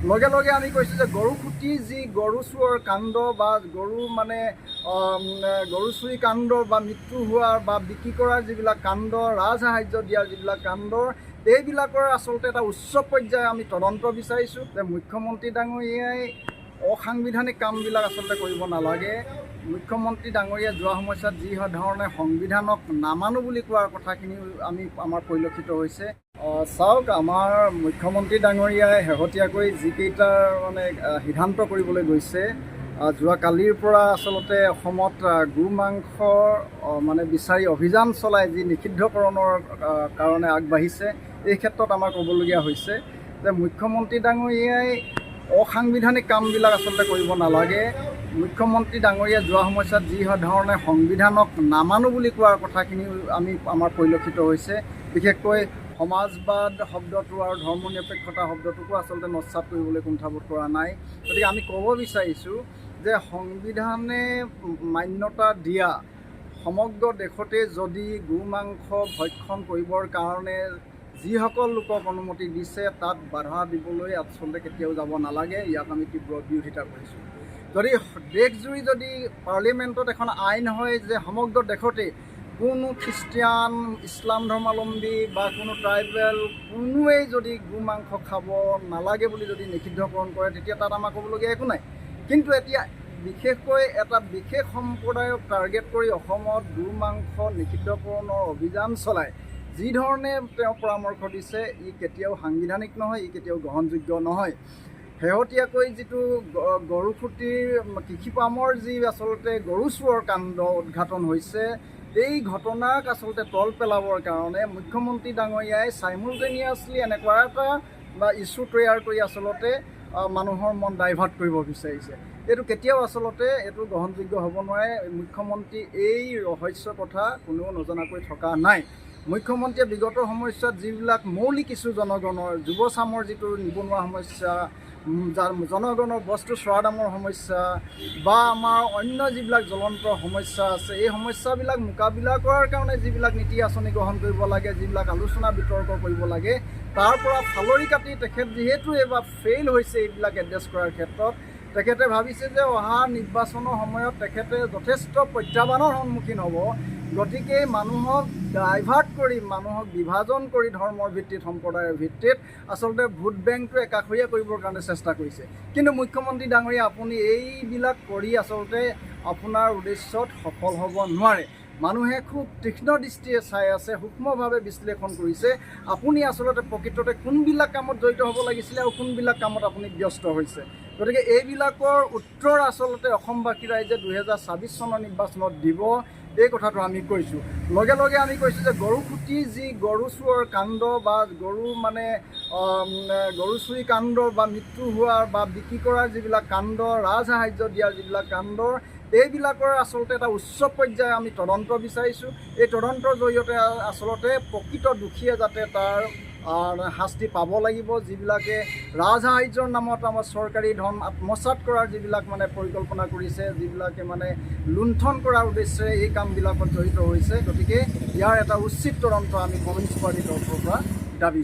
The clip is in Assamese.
লগে লগে আমি কৈছোঁ যে গৰু খুটি যি গৰু চোৰৰ কাণ্ড বা গৰু চুৰি কাণ্ড বা মৃত্যু হোৱাৰ বা বিক্ৰী কৰাৰ যিবিলাক কাণ্ড, ৰাজসাহাৰ্য দিয়াৰ যিবিলাক কাণ্ড, এইবিলাকৰ আচলতে এটা উচ্চ পৰ্যায়ে আমি তদন্ত বিচাৰিছোঁ যে মুখ্যমন্ত্ৰী ডাঙৰীয়াই অসাংবিধানিক কামবিলাক আচলতে কৰিব নালাগে। মুখ্যমন্ত্ৰী ডাঙৰীয়া যোৱা সময়ছোৱাত যি ধৰণে সংবিধানক নামানো বুলি কোৱাৰ কথাখিনি আমাৰ পৰিলক্ষিত হৈছে। চাওক, আমাৰ মুখ্যমন্ত্ৰী ডাঙৰীয়াই শেহতীয়াকৈ যিকেইটা সিদ্ধান্ত কৰিবলৈ গৈছে, যোৱা কালিৰ পৰা আচলতে অসমত গো মাংস বিচাৰি অভিযান চলাই যি নিষিদ্ধকৰণৰ কাৰণে আগবাঢ়িছে, এই ক্ষেত্ৰত আমাৰ ক'বলগীয়া হৈছে যে মুখ্যমন্ত্ৰী ডাঙৰীয়াই অসাংবিধানিক কামবিলাক আচলতে কৰিব নালাগে। মুখ্যমন্ত্ৰী ডাঙৰীয়া যোৱা সময়ছোৱাত যি ধৰণে সংবিধানক নামানো বুলি কোৱাৰ কথাখিনি আমাৰ পৰিলক্ষিত হৈছে। বিশেষকৈ সমাজবাদ শব্দটো আৰু ধৰ্মনিৰপেক্ষতা শব্দটোকো আচলতে নস্যাৎ কৰিবলৈ কুণ্ঠাবোধ কৰা নাই। গতিকে আমি ক'ব বিচাৰিছোঁ যে সংবিধানে মান্যতা দিয়া সমগ্ৰ দেশতে যদি গো মাংস ভক্ষণ কৰিবৰ কাৰণে যিসকল লোকক অনুমতি দিছে, তাত বাধা দিবলৈ আচলতে কেতিয়াও যাব নালাগে। ইয়াক আমি তীব্ৰ বিৰোধিতা কৰিছোঁ। যদি দেশজুৰি যদি পাৰ্লিমেণ্টত এখন আইন হয় যে সমগ্ৰ দেশতে কোনো খ্ৰীষ্টিয়ান, ইছলাম ধৰ্মাৱলম্বী বা কোনো ট্ৰাইবেল কোনোৱেই যদি গো মাংস খাব নালাগে বুলি যদি নিষিদ্ধকৰণ কৰে, তেতিয়া তাত আমাৰ ক'বলগীয়া একো নাই। কিন্তু এতিয়া বিশেষকৈ এটা বিশেষ সম্প্ৰদায়ক টাৰ্গেট কৰি অসমত গো মাংস নিষিদ্ধকৰণৰ অভিযান চলায় যি ধৰণে তেওঁ পৰামৰ্শ দিছে, ই কেতিয়াও সাংবিধানিক নহয়, ই কেতিয়াও গ্ৰহণযোগ্য নহয়। শেহতীয়াকৈ যিটো গৰু খুটিৰ কৃষি পামৰ যি আচলতে গৰু চোৰৰ কাণ্ড উদঘাটন হৈছে, এই ঘটনাক আচলতে তল পেলাবৰ কাৰণে মুখ্যমন্ত্ৰী ডাঙৰীয়াই চাইমুলটেনিয়াছলি এনেকুৱা এটা ইছ্যু তৈয়াৰ কৰি আচলতে মানুহৰ মন ডাইভাৰ্ট কৰিব বিচাৰিছে। এইটো কেতিয়াও আচলতে এইটো গ্ৰহণযোগ্য হ'ব নোৱাৰে। মুখ্যমন্ত্ৰী এই ৰহস্য কথা কোনেও নজনাকৈ থকা নাই। মুখ্যমন্ত্ৰীয়ে বিগত সময়ছোৱাত যিবিলাক মৌলিক ইছ্যু জনগণৰ, যুৱচামৰ যিটো নিবনুৱা সমস্যা, জনগণৰ বস্তু চোৰা দামৰ সমস্যা বা আমাৰ অন্য যিবিলাক জ্বলন্ত সমস্যা আছে, এই সমস্যাবিলাক মোকাবিলা কৰাৰ কাৰণে যিবিলাক নীতি আঁচনি গ্ৰহণ কৰিব লাগে, যিবিলাক আলোচনা বিতৰ্ক কৰিব লাগে, তাৰ পৰা ফালৰি কাটি তেখেত যিহেতু এইবাৰ ফেইল হৈছে এইবিলাক এড্ৰেছ কৰাৰ ক্ষেত্ৰত, তেখেতে ভাবিছে যে অহা নিৰ্বাচনৰ সময়ত তেখেতে যথেষ্ট প্ৰত্যাহ্বানৰ সন্মুখীন হ'ব। গতিকে মানুহক ডাইভাৰ্ট কৰি, মানুহক বিভাজন কৰি ধৰ্মৰ ভিত্তিত, সম্প্ৰদায়ৰ ভিত্তিত আচলতে ভোট বেংকটো একাষৰীয়া কৰিবৰ কাৰণে চেষ্টা কৰিছে। কিন্তু মুখ্যমন্ত্ৰী ডাঙৰীয়া, আপুনি এইবিলাক কৰি আচলতে আপোনাৰ উদ্দেশ্যত সফল হ'ব নোৱাৰে। মানুহে খুব তীক্ষ্ণ দৃষ্টিৰে চাই আছে, সূক্ষ্মভাৱে বিশ্লেষণ কৰিছে আপুনি আচলতে প্ৰকৃততে কোনবিলাক কামত জড়িত হ'ব লাগিছিলে আৰু কোনবিলাক কামত আপুনি ব্যস্ত হৈছে। গতিকে এইবিলাকৰ উত্তৰ আচলতে অসমবাসী ৰাইজে 2024 চনৰ নিৰ্বাচনত দিব, এই কথাটো আমি কৈছোঁ। লগে লগে আমি কৈছোঁ যে গৰু খুটি যি গৰু চোৰৰ কাণ্ড বা গৰু চুৰি কাণ্ড বা মৃত্যু হোৱাৰ বা বিক্ৰী কৰাৰ যিবিলাক কাণ্ড, ৰাজসাহাৰ্য দিয়াৰ যিবিলাক কাণ্ড, এইবিলাকৰ আচলতে এটা উচ্চ পৰ্যায়ে আমি তদন্ত বিচাৰিছোঁ। এই তদন্তৰ জৰিয়তে আচলতে প্ৰকৃত দোষীয়ে যাতে তাৰ শাস্তি পাব লাগিব। যিবিলাকে ৰাজসাহাৰ্যৰ নামত আমাৰ চৰকাৰী ধন আত্মসাৎ কৰাৰ যিবিলাক পৰিকল্পনা কৰিছে, যিবিলাকে লুণ্ঠন কৰাৰ উদ্দেশ্যে এই কামবিলাকত জড়িত হৈছে, গতিকে ইয়াৰ এটা উচিত তদন্ত আমি কমিউনিষ্ট পাৰ্টীৰ তৰফৰ পৰা দাবী